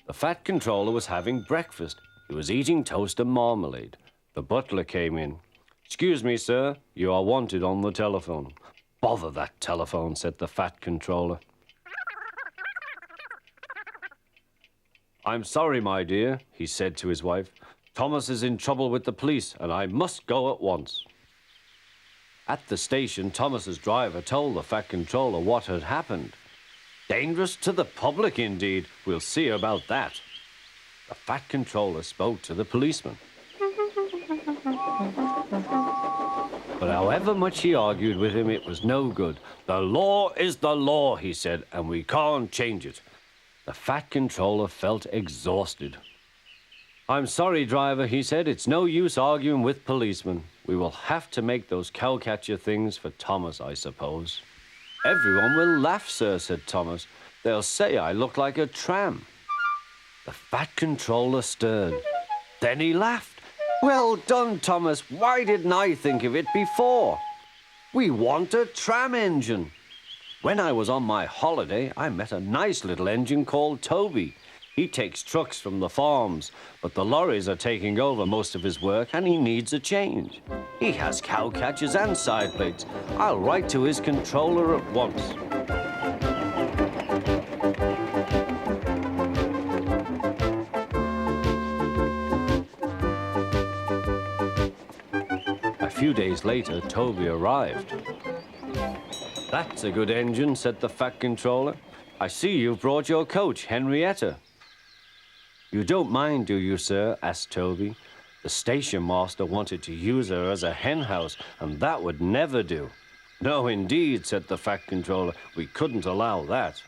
The Fat Controller was having breakfast. He was eating toast and marmalade. The butler came in. "Excuse me, sir, you are wanted on the telephone." "Bother that telephone," said the Fat Controller. "I'm sorry, my dear," he said to his wife. "Thomas is in trouble with the police, and I must go at once." At the station, Thomas's driver told the Fat Controller what had happened. Dangerous to the public, indeed. We'll see about that. The Fat Controller spoke to the policeman. But however much he argued with him, it was no good. "The law is the law," he said, "and we can't change it." The Fat Controller felt exhausted. "I'm sorry, driver," he said. "It's no use arguing with policemen. We will have to make those cowcatcher things for Thomas, I suppose." "Everyone will laugh, sir," said Thomas. "They'll say I look like a tram." The Fat Controller stirred. Then he laughed. "Well done, Thomas. Why didn't I think of it before? We want a tram engine. When I was on my holiday, I met a nice little engine called Toby. He takes trucks from the farms, but the lorries are taking over most of his work and he needs a change. He has cow catchers and side plates. I'll write to his controller at once." A few days later, Toby arrived. "That's a good engine," said the Fat Controller. "I see you've brought your coach, Henrietta." "You don't mind, do you, sir?" asked Toby. "The station master wanted to use her as a hen house, and that would never do." "No, indeed," said the Fat Controller. "We couldn't allow that."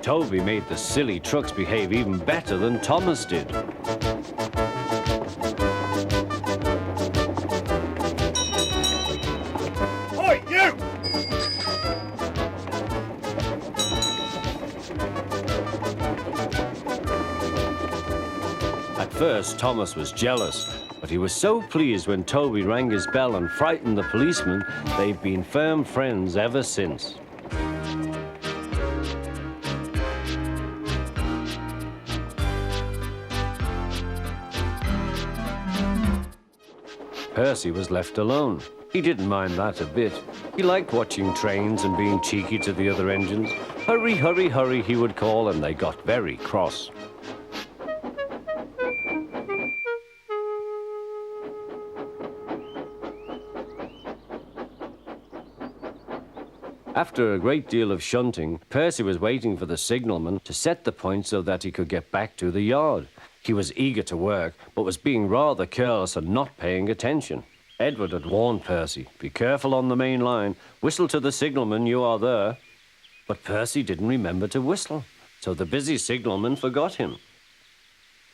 Toby made the silly trucks behave even better than Thomas did. Oi, you! At first, Thomas was jealous, but he was so pleased when Toby rang his bell and frightened the policeman. They've been firm friends ever since. Percy was left alone. He didn't mind that a bit. He liked watching trains and being cheeky to the other engines. "Hurry, hurry, hurry," he would call, and they got very cross. After a great deal of shunting, Percy was waiting for the signalman to set the point so that he could get back to the yard. He was eager to work, but was being rather careless and not paying attention. Edward had warned Percy, "Be careful on the main line. Whistle to the signalman you are there." But Percy didn't remember to whistle, so the busy signalman forgot him.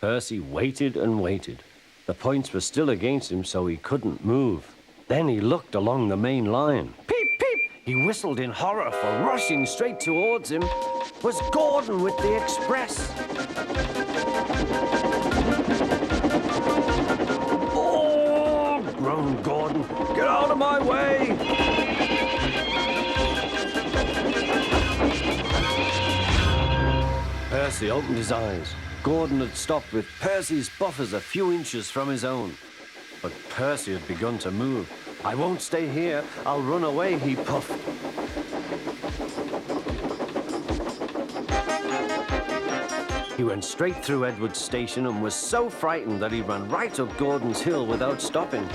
Percy waited and waited. The points were still against him, so he couldn't move. Then he looked along the main line. Peep, peep! He whistled in horror, for rushing straight towards him was Gordon with the express. "Oh!" groaned Gordon. "Get out of my way!" Percy opened his eyes. Gordon had stopped with Percy's buffers a few inches from his own. But Percy had begun to move. "I won't stay here. I'll run away," he puffed. He went straight through Edward's station and was so frightened that he ran right up Gordon's hill without stopping.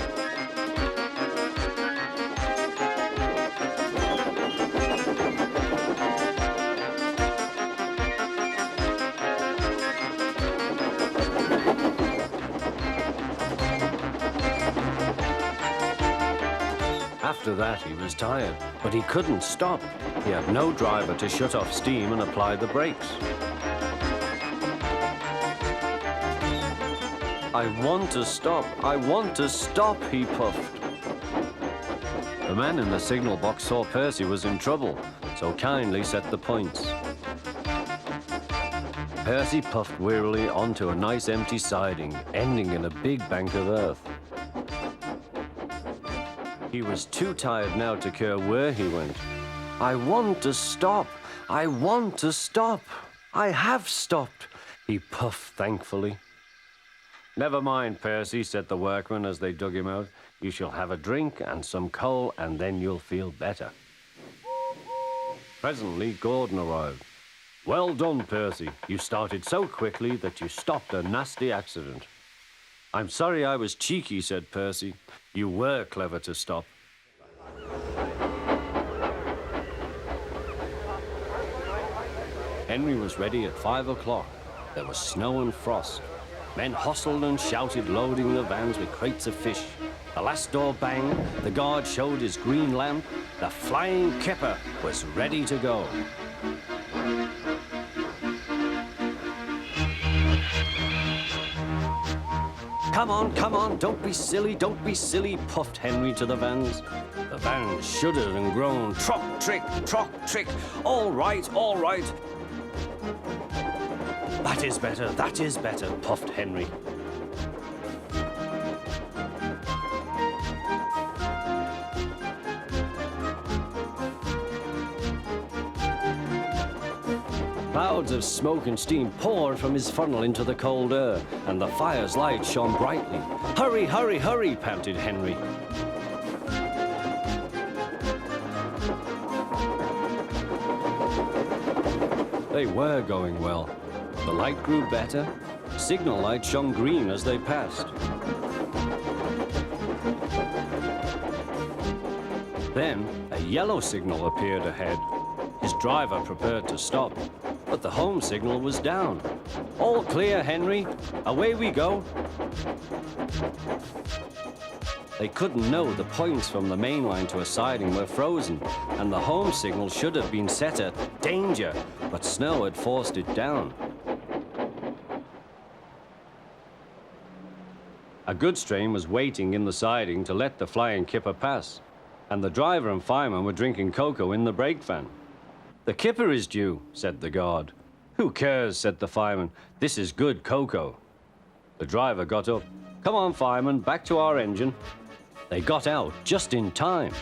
After that, he was tired, but he couldn't stop. He had no driver to shut off steam and apply the brakes. "I want to stop, I want to stop," he puffed. The man in the signal box saw Percy was in trouble, so kindly set the points. Percy puffed wearily onto a nice empty siding, ending in a big bank of earth. He was too tired now to care where he went. I want to stop. I want to stop. I have stopped, he puffed thankfully. Never mind, Percy, said the workman as they dug him out. You shall have a drink and some coal, and then you'll feel better. Presently, Gordon arrived. Well done, Percy. You started so quickly that you stopped a nasty accident. I'm sorry I was cheeky, said Percy. You were clever to stop. Henry was ready at 5 o'clock. There was snow and frost. Men hustled and shouted, loading the vans with crates of fish. The last door banged, the guard showed his green lamp. The flying kipper was ready to go. Come on, don't be silly, puffed Henry to the vans. The vans shuddered and groaned, trock, trick, all right. That is better, puffed Henry. Clouds of smoke and steam poured from his funnel into the cold air, and the fire's light shone brightly. Hurry, panted Henry. They were going well. The light grew better. Signal light shone green as they passed. Then a yellow signal appeared ahead. His driver prepared to stop, but the home signal was down. All clear, Henry. Away we go. They couldn't know the points from the main line to a siding were frozen, and the home signal should have been set at danger, but snow had forced it down. A goods train was waiting in the siding to let the flying kipper pass, and the driver and fireman were drinking cocoa in the brake van. The kipper is due, said the guard. Who cares, said the fireman. This is good cocoa. The driver got up. Come on, fireman, back to our engine. They got out just in time.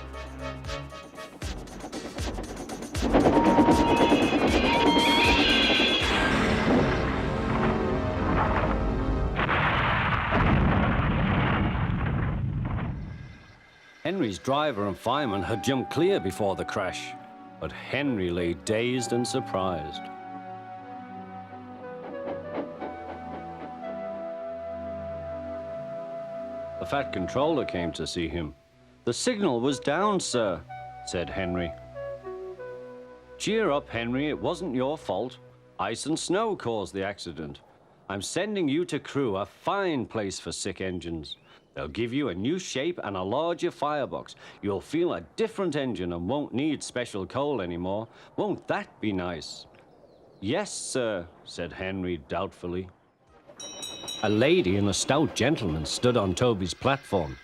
Henry's driver and fireman had jumped clear before the crash, but Henry lay dazed and surprised. The fat controller came to see him. The signal was down, sir, said Henry. Cheer up, Henry, it wasn't your fault. Ice and snow caused the accident. I'm sending you to Crewe, a fine place for sick engines. They'll give you a new shape and a larger firebox. You'll feel a different engine and won't need special coal anymore. Won't that be nice? Yes, sir, said Henry doubtfully. A lady and a stout gentleman stood on Toby's platform.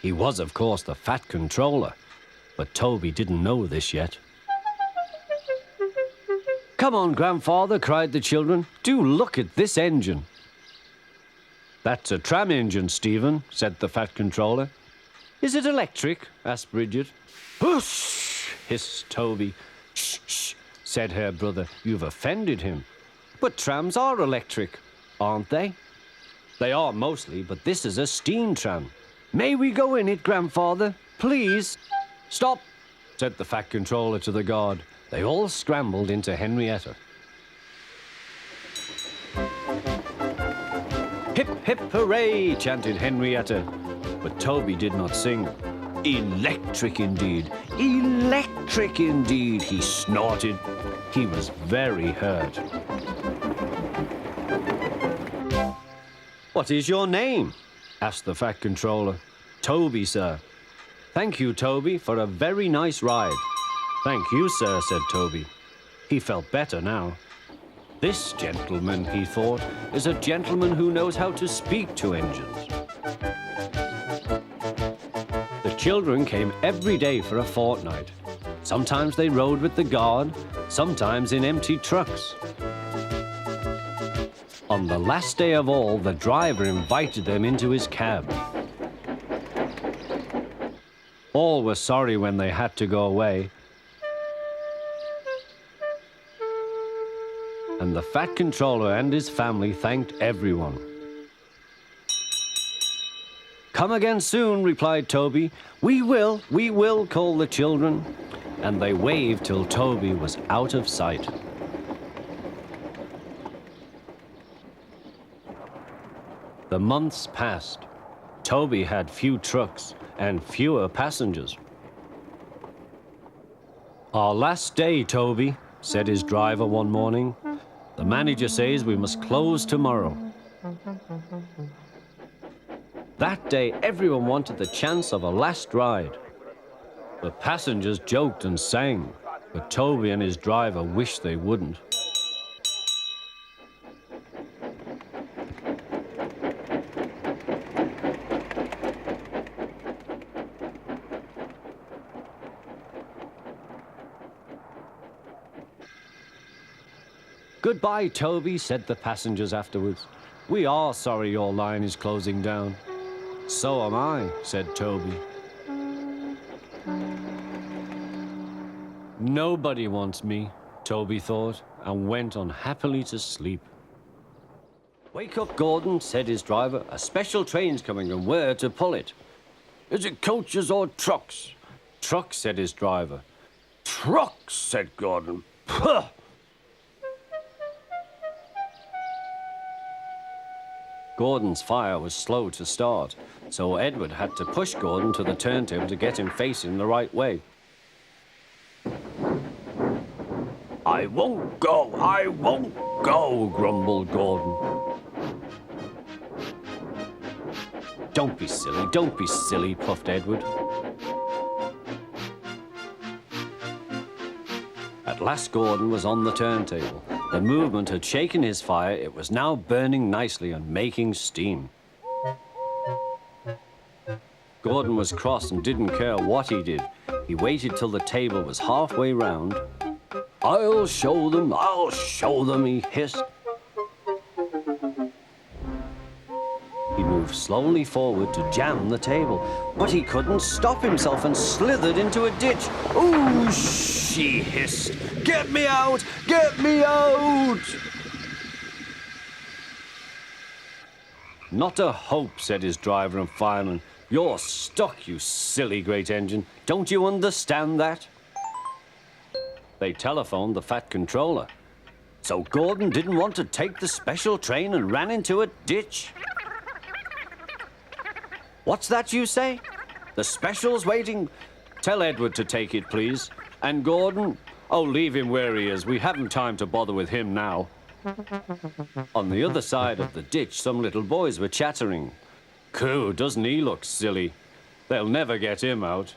He was, of course, the fat controller, but Toby didn't know this yet. Come on, grandfather, cried the children. Do look at this engine. That's a tram engine, Stephen, said the fat controller. Is it electric? Asked Bridget. Whoosh, hissed Toby. Shh, said her brother. You've offended him. But trams are electric, aren't they? They are mostly, but this is a steam tram. May we go in it, grandfather? Please? Stop, said the fat controller to the guard. They all scrambled into Henrietta. Hip, hip, hooray, chanted Henrietta. But Toby did not sing. Electric indeed, he snorted. He was very hurt. What is your name? Asked the fat controller. Toby, sir. Thank you, Toby, for a very nice ride. Thank you, sir, said Toby. He felt better now. This gentleman, he thought, is a gentleman who knows how to speak to engines. The children came every day for a fortnight. Sometimes they rode with the guard, sometimes in empty trucks. On the last day of all, the driver invited them into his cab. All were sorry when they had to go away. And the Fat Controller and his family thanked everyone. "Come again soon," replied Toby. We will," called the children. And they waved till Toby was out of sight. The months passed. Toby had few trucks and fewer passengers. "Our last day, Toby," said his driver one morning. "The manager says we must close tomorrow." That day, everyone wanted the chance of a last ride. The passengers joked and sang, but Toby and his driver wished they wouldn't. "Goodbye, Toby," said the passengers afterwards. "We are sorry your line is closing down." "So am I," said Toby. Nobody wants me, Toby thought, and went unhappily to sleep. "Wake up, Gordon," said his driver. "A special train's coming and we're to pull it." "Is it coaches or trucks?" "Trucks," said his driver. "Trucks," said Gordon. "Puh!" Gordon's fire was slow to start, so Edward had to push Gordon to the turntable to get him facing the right way. I won't go, grumbled Gordon. Don't be silly, puffed Edward. At last Gordon was on the turntable. The movement had shaken his fire. It was now burning nicely and making steam. Gordon was cross and didn't care what he did. He waited till the table was halfway round. I'll show them, he hissed. He moved slowly forward to jam the table, but he couldn't stop himself and slithered into a ditch. Ooh, she hissed. Get me out! Get me out! Not a hope, said his driver and fireman. You're stuck, you silly great engine. Don't you understand that? They telephoned the Fat Controller. So Gordon didn't want to take the special train and ran into a ditch. What's that you say? The special's waiting. Tell Edward to take it, please. And Gordon? Oh, leave him where he is. We haven't time to bother with him now. On the other side of the ditch, some little boys were chattering. Coo, doesn't he look silly? They'll never get him out.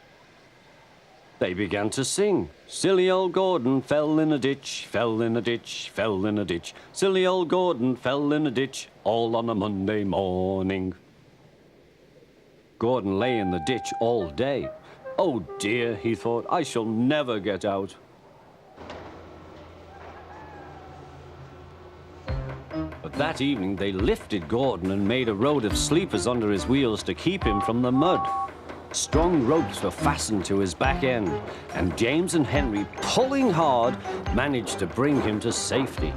They began to sing. Silly old Gordon fell in a ditch, fell in a ditch, fell in a ditch. Silly old Gordon fell in a ditch, all on a Monday morning. Gordon lay in the ditch all day. Oh dear, he thought, I shall never get out. But that evening they lifted Gordon and made a road of sleepers under his wheels to keep him from the mud. Strong ropes were fastened to his back end, and James and Henry, pulling hard, managed to bring him to safety.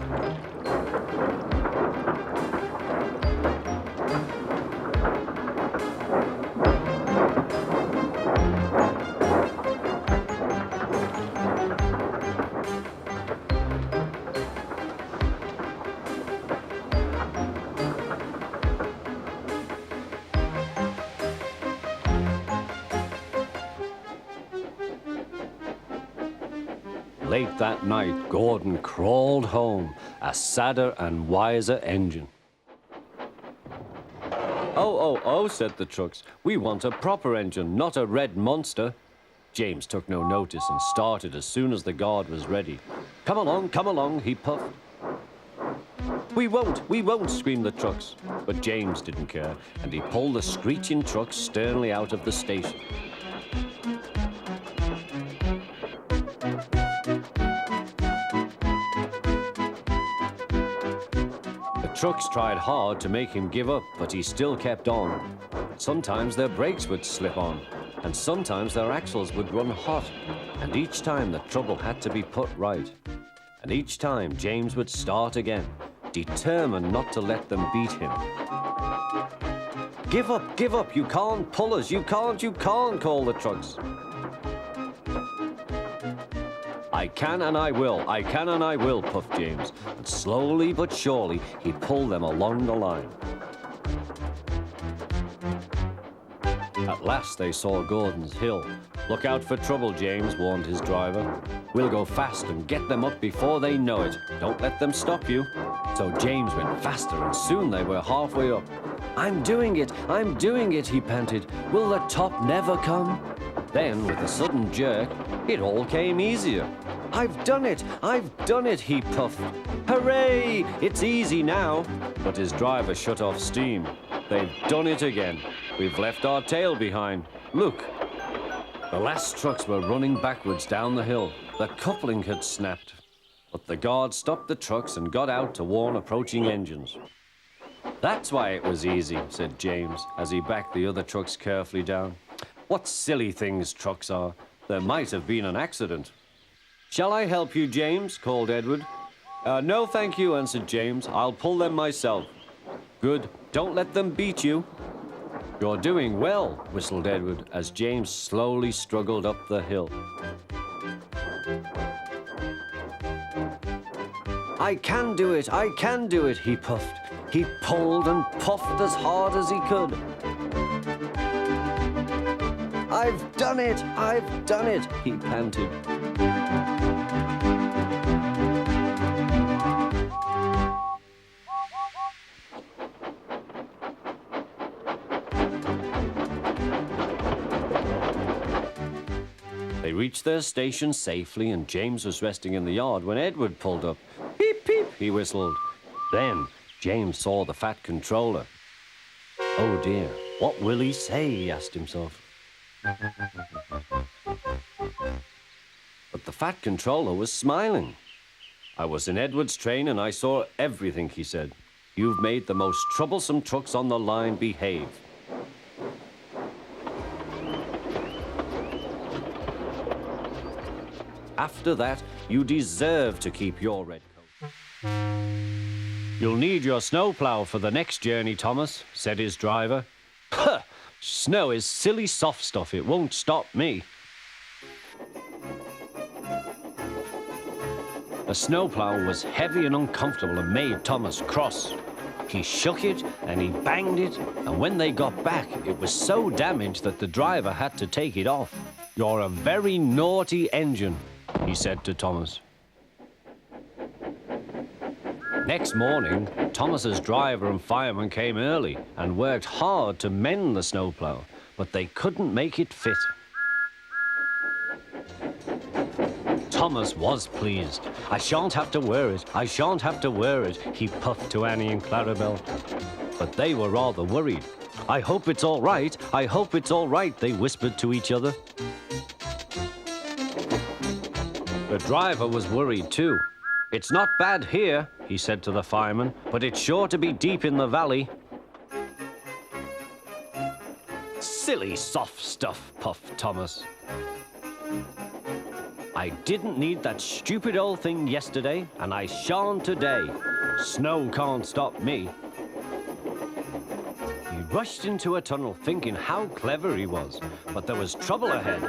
Late that night, Gordon crawled home, a sadder and wiser engine. Oh, said the trucks. We want a proper engine, not a red monster. James took no notice and started as soon as the guard was ready. Come along, he puffed. We won't, screamed the trucks. But James didn't care, and he pulled the screeching truck sternly out of the station. Trucks tried hard to make him give up, but he still kept on. Sometimes their brakes would slip on. and sometimes their axles would run hot, and each time the trouble had to be put right. And each time James would start again, determined not to let them beat him. Give up, you can't pull us, you can't, call the trucks. I can and I will, puffed James, and slowly but surely he pulled them along the line. At last they saw Gordon's Hill. Look out for trouble, James, warned his driver. We'll go fast and get them up before they know it. Don't let them stop you. So James went faster, and soon they were halfway up. I'm doing it, he panted. Will the top never come? Then, with a sudden jerk, it all came easier. I've done it, he puffed. Hooray, it's easy now. But his driver shut off steam. They've done it again. We've left our tail behind. Look. The last trucks were running backwards down the hill. The coupling had snapped. But the guard stopped the trucks and got out to warn approaching engines. That's why it was easy, said James, as he backed the other trucks carefully down. What silly things trucks are. There might have been an accident. Shall I help you, James? Called Edward. No, thank you, answered James. I'll pull them myself. Good. Don't let them beat you. You're doing well, whistled Edward, as James slowly struggled up the hill. I can do it, he puffed. He pulled and puffed as hard as he could. I've done it, he panted. They reached their station safely, and James was resting in the yard when Edward pulled up. Peep, peep, he whistled. Then James saw the fat controller. Oh dear, what will he say, he asked himself. But the fat controller was smiling. I was in Edward's train and I saw everything, he said. You've made the most troublesome trucks on the line behave. After that, you deserve to keep your red coat. You'll need your snowplow for the next journey, Thomas, said his driver. Huh! Snow is silly soft stuff. It won't stop me. The snowplow was heavy and uncomfortable and made Thomas cross. He shook it and he banged it, and when they got back, it was so damaged that the driver had to take it off. You're a very naughty engine, he said to Thomas. Next morning, Thomas's driver and fireman came early and worked hard to mend the snowplow, but they couldn't make it fit. Thomas was pleased. I shan't have to wear it, he puffed to Annie and Clarabelle. But they were rather worried. I hope it's all right, they whispered to each other. The driver was worried too. It's not bad here, he said to the fireman, but it's sure to be deep in the valley. Silly soft stuff, puffed Thomas. I didn't need that stupid old thing yesterday, and I shan't today. Snow can't stop me. He rushed into a tunnel thinking how clever he was, but there was trouble ahead.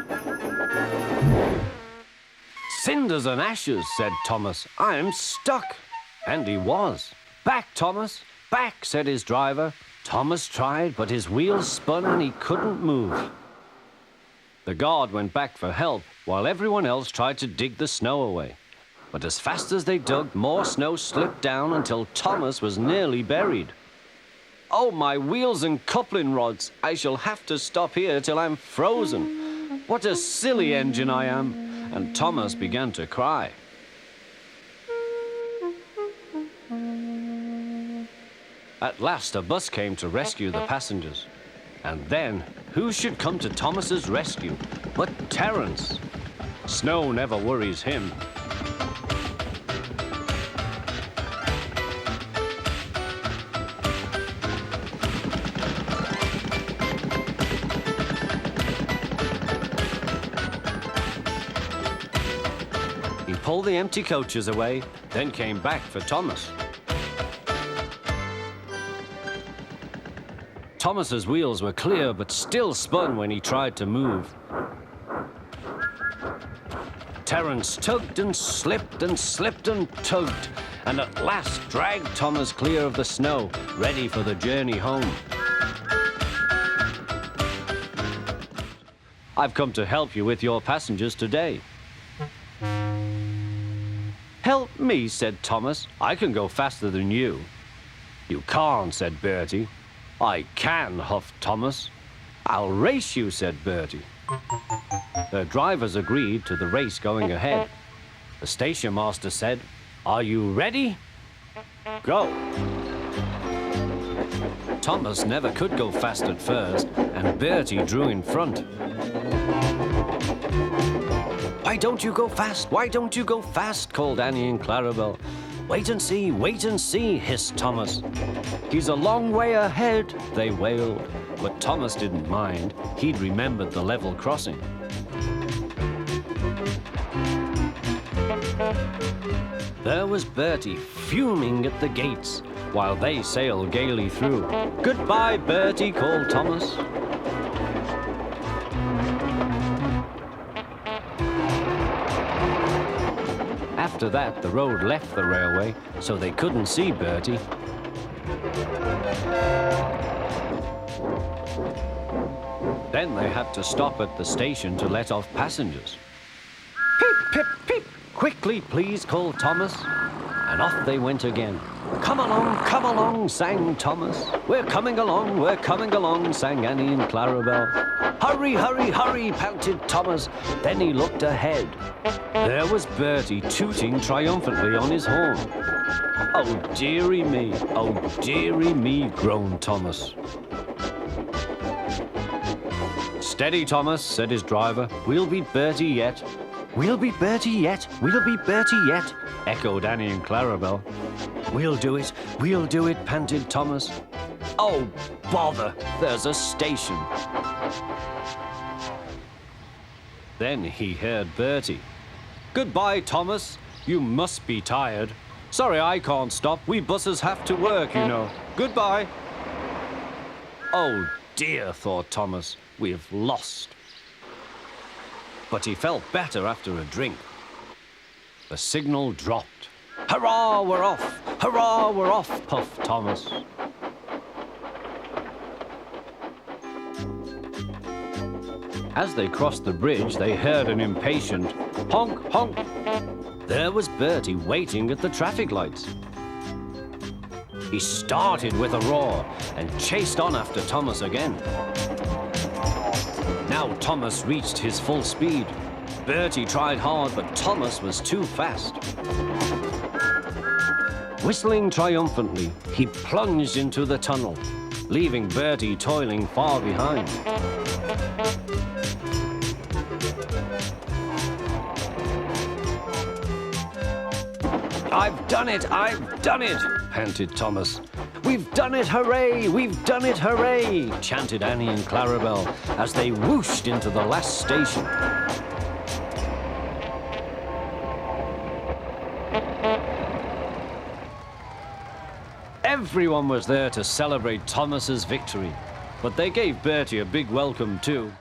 Cinders and ashes, said Thomas. I'm stuck. And he was. Back, Thomas, back, said his driver. Thomas tried, but his wheels spun and he couldn't move. The guard went back for help, while everyone else tried to dig the snow away. But as fast as they dug, more snow slipped down until Thomas was nearly buried. Oh, my wheels and coupling rods! I shall have to stop here till I'm frozen. What a silly engine I am! And Thomas began to cry. At last, a bus came to rescue the passengers. And then, who should come to Thomas's rescue but Terence? Snow never worries him. pulled the empty coaches away, then came back for Thomas. Thomas's wheels were clear but still spun when he tried to move. Terence tugged and slipped and slipped and tugged, and at last dragged Thomas clear of the snow, ready for the journey home. I've come to help you with your passengers today. Help me, said Thomas. I can go faster than you. You can't, said Bertie. I can, huffed Thomas. I'll race you, said Bertie. The drivers agreed to the race going ahead. The station master said, Are you ready? Go. Thomas never could go fast at first, and Bertie drew in front. Why don't you go fast? Why don't you go fast? Called Annie and Clarabel. Wait and see, hissed Thomas. He's a long way ahead, they wailed. But Thomas didn't mind. He'd remembered the level crossing. There was Bertie fuming at the gates while they sailed gaily through. Goodbye, Bertie, called Thomas. After that, the road left the railway, so they couldn't see Bertie. Then they had to stop at the station to let off passengers. Pip, pip, pip! Quickly, please, called Thomas. And off they went again. Come along, sang Thomas. We're coming along, sang Annie and Clarabel. Hurry, hurry, hurry, panted Thomas. Then he looked ahead. There was Bertie tooting triumphantly on his horn. Oh, dearie me, groaned Thomas. Steady, Thomas, said his driver. We'll beat Bertie yet. We'll beat Bertie yet, echoed Annie and Clarabel. We'll do it, panted Thomas. Oh, bother, there's a station. Then he heard Bertie. Goodbye, Thomas. You must be tired. Sorry I can't stop. We buses have to work, you know. Goodbye. Oh, dear, thought Thomas. We've lost. But he felt better after a drink. The signal dropped. Hurrah, we're off! Hurrah, we're off, puffed Thomas. As they crossed the bridge, they heard an impatient honk, honk. There was Bertie waiting at the traffic lights. He started with a roar and chased on after Thomas again. Now Thomas reached his full speed. Bertie tried hard, but Thomas was too fast. Whistling triumphantly, he plunged into the tunnel, leaving Bertie toiling far behind. I've done it, panted Thomas. We've done it, hooray, chanted Annie and Clarabel as they whooshed into the last station. Everyone was there to celebrate Thomas's victory, but they gave Bertie a big welcome too.